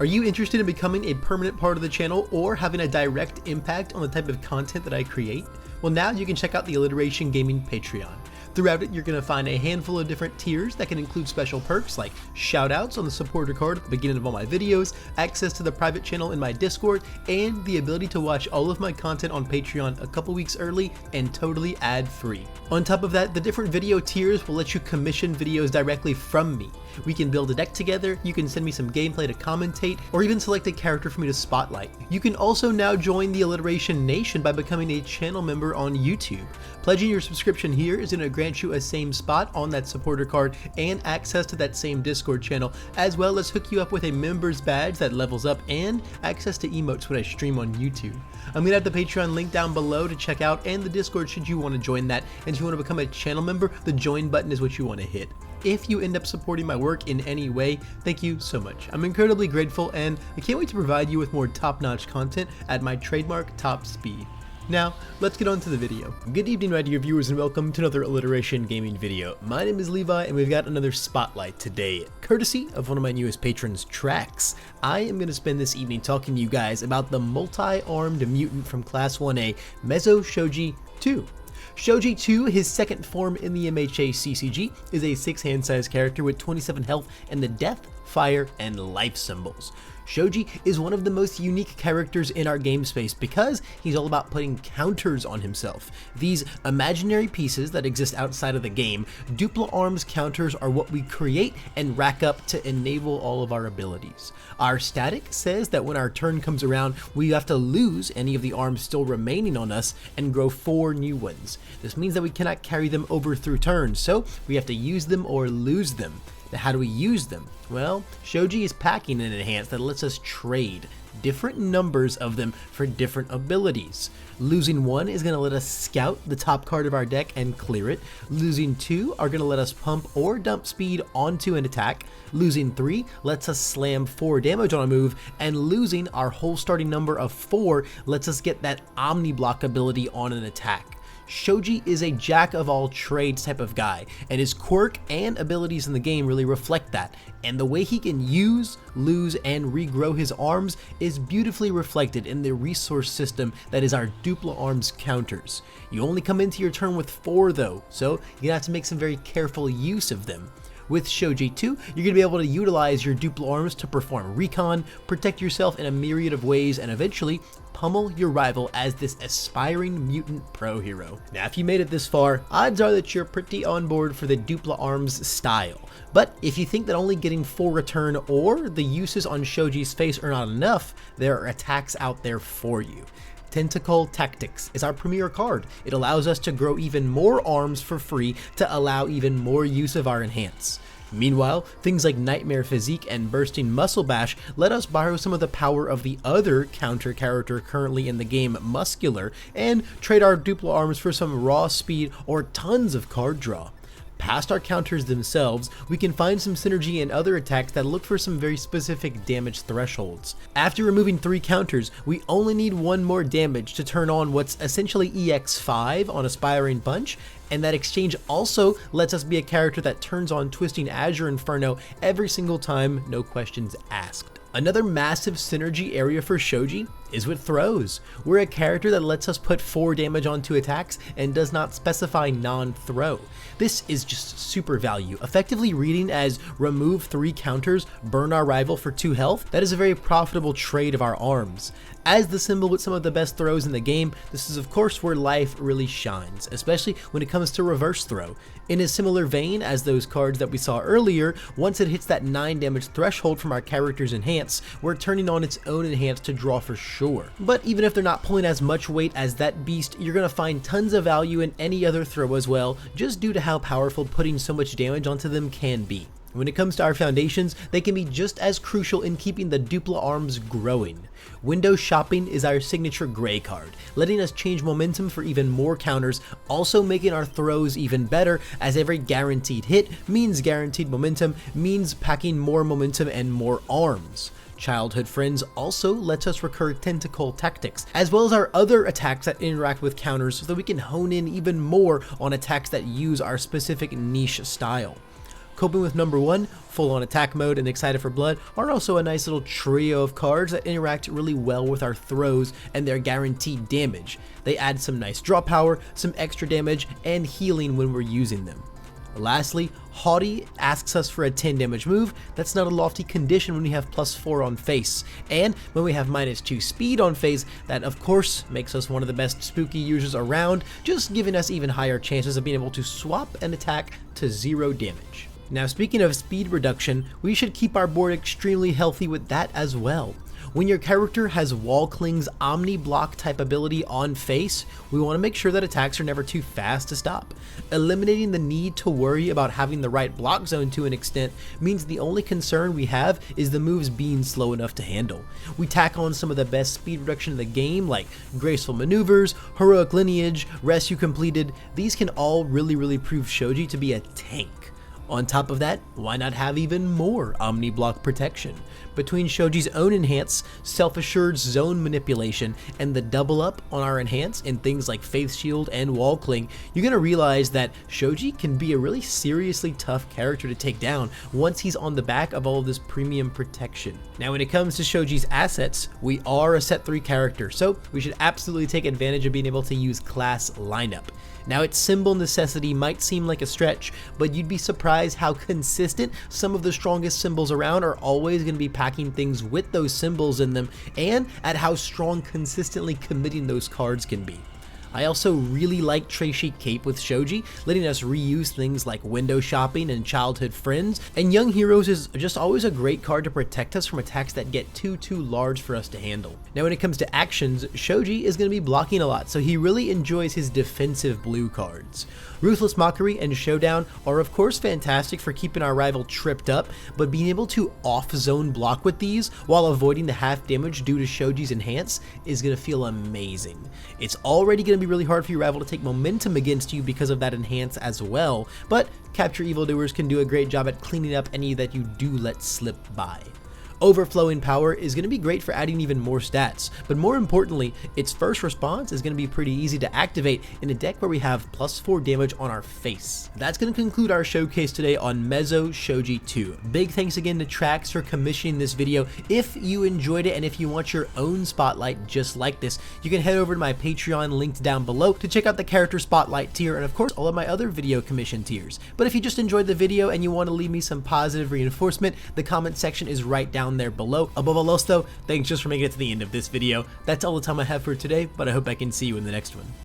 Are you interested in becoming a permanent part of the channel or having a direct impact on the type of content that I create? Well, now you can check out the Alliteration Gaming Patreon. Throughout it, you're going to find a handful of different tiers that can include special perks like shoutouts on the supporter card at the beginning of all my videos, access to the private channel in my Discord, and the ability to watch all of my content on Patreon a couple weeks early and totally ad-free. On top of that, the different video tiers will let you commission videos directly from me. We can build a deck together, you can send me some gameplay to commentate, or even select a character for me to spotlight. You can also now join the Alliteration Nation by becoming a channel member on YouTube. Pledging your subscription here is going to grant you a same spot on that supporter card and access to that same Discord channel, as well as hook you up with a member's badge that levels up and access to emotes when I stream on YouTube. I'm going to have the Patreon link down below to check out, and the Discord should you want to join that. And if you want to become a channel member, the join button is what you want to hit. If you end up supporting my work in any way, thank you so much. I'm incredibly grateful, and I can't wait to provide you with more top-notch content at my trademark top speed. Now, let's get on to the video. Good evening, my dear viewers, and welcome to another Alliteration Gaming video. My name is Levi, and we've got another spotlight today, courtesy of one of my newest patrons, Trax. I am going to spend this evening talking to you guys about the multi-armed mutant from Class 1A, Mezo Shoji 2. Shoji 2, his second form in the MHA CCG, is a 6-hand size character with 27 health and the death, fire, and life symbols. Shoji is one of the most unique characters in our game space because he's all about putting counters on himself. These imaginary pieces that exist outside of the game, Dupli-Arms counters, are what we create and rack up to enable all of our abilities. Our static says that when our turn comes around, we have to lose any of the arms still remaining on us and grow 4 new ones. This means that we cannot carry them over through turns, so we have to use them or lose them. Now, how do we use them? Well, Shoji is packing an enhance that lets us trade different numbers of them for different abilities. Losing 1 is going to let us scout the top card of our deck and clear it. Losing 2 are going to let us pump or dump speed onto an attack. Losing 3 lets us slam 4 damage on a move, and losing our whole starting number of 4 lets us get that Omni Block ability on an attack. Shoji is a jack of all trades type of guy, and his quirk and abilities in the game really reflect that, and the way he can use, lose, and regrow his arms is beautifully reflected in the resource system that is our Dupli-Arms counters. You only come into your turn with 4 though, so you have to make some very careful use of them. With Shoji 2, you're going to be able to utilize your Dupli-Arms to perform recon, protect yourself in a myriad of ways, and eventually pummel your rival as this aspiring mutant pro hero. Now, if you made it this far, odds are that you're pretty on board for the Dupli-Arms style. But if you think that only getting 4 return or the uses on Shoji's face are not enough, there are attacks out there for you. Tentacle Tactics is our premier card. It allows us to grow even more arms for free to allow even more use of our enhance. Meanwhile, things like Nightmare Physique and Bursting Muscle Bash let us borrow some of the power of the other counter character currently in the game, Muscular, and trade our Dupli-Arms for some raw speed or tons of card draw. Past our counters themselves, we can find some synergy in other attacks that look for some very specific damage thresholds. After removing 3 counters, we only need 1 more damage to turn on what's essentially EX5 on Aspiring Punch, and that exchange also lets us be a character that turns on Twisting Azure Inferno every single time, no questions asked. Another massive synergy area for Shoji is with throws. We're a character that lets us put 4 damage onto attacks and does not specify non-throw. This is just super value, effectively reading as remove 3 counters, burn our rival for 2 health. That is a very profitable trade of our arms. As the symbol with some of the best throws in the game, this is of course where life really shines, especially when it comes to reverse throw. In a similar vein as those cards that we saw earlier, once it hits that 9 damage threshold from our character's enhance, we're turning on its own enhance to draw for sure. But even if they're not pulling as much weight as that beast, you're going to find tons of value in any other throw as well, just due to how powerful putting so much damage onto them can be. When it comes to our foundations, they can be just as crucial in keeping the Dupli-Arms growing. Window Shopping is our signature gray card, letting us change momentum for even more counters, also making our throws even better, as every guaranteed hit means guaranteed momentum, means packing more momentum and more arms. Childhood Friends also lets us recur Tentacle Tactics, as well as our other attacks that interact with counters so that we can hone in even more on attacks that use our specific niche style. Coping with number 1, full on attack mode and excited for blood, are also a nice little trio of cards that interact really well with our throws and their guaranteed damage. They add some nice draw power, some extra damage, and healing when we're using them. Lastly, Haughty asks us for a 10 damage move. That's not a lofty condition when we have +4 on face, and when we have -2 speed on face, that of course makes us one of the best spooky users around, just giving us even higher chances of being able to swap an attack to 0 damage. Now, speaking of speed reduction, we should keep our board extremely healthy with that as well. When your character has Wall Cling's Omni Block type ability on face, we want to make sure that attacks are never too fast to stop. Eliminating the need to worry about having the right block zone to an extent means the only concern we have is the moves being slow enough to handle. We tack on some of the best speed reduction in the game, like Graceful Maneuvers, Heroic Lineage, Rescue Completed. These can all really prove Shoji to be a tank. On top of that, why not have even more Omni Block protection? Between Shoji's own enhance, self-assured zone manipulation, and the double up on our enhance in things like Faith Shield and Wall Cling, you're going to realize that Shoji can be a really seriously tough character to take down once he's on the back of all of this premium protection. Now, when it comes to Shoji's assets, we are a set 3 character, so we should absolutely take advantage of being able to use class lineup. Now, its symbol necessity might seem like a stretch, but you'd be surprised how consistent some of the strongest symbols around are always going to be packing things with those symbols in them, and at how strong consistently committing those cards can be. I also really like Tray Sheet Cape with Shoji, letting us reuse things like window shopping and childhood friends, and Young Heroes is just always a great card to protect us from attacks that get too large for us to handle. Now, when it comes to actions, Shoji is going to be blocking a lot, so he really enjoys his defensive blue cards. Ruthless Mockery and Showdown are of course fantastic for keeping our rival tripped up, but being able to off-zone block with these while avoiding the half damage due to Shoji's enhance is going to feel amazing. It's already going to be really hard for your rival to take momentum against you because of that enhance as well, but Capture Evildoers can do a great job at cleaning up any that you do let slip by. Overflowing Power is going to be great for adding even more stats, but more importantly, its first response is going to be pretty easy to activate in a deck where we have +4 damage on our face. That's going to conclude our showcase today on Mezo Shoji 2. Big thanks again to Trax for commissioning this video. If you enjoyed it and if you want your own spotlight just like this, you can head over to my Patreon linked down below to check out the character spotlight tier and of course all of my other video commission tiers. But if you just enjoyed the video and you want to leave me some positive reinforcement, the comment section is right down there below. Above all else though, thanks just for making it to the end of this video. That's all the time I have for today, but I hope I can see you in the next one.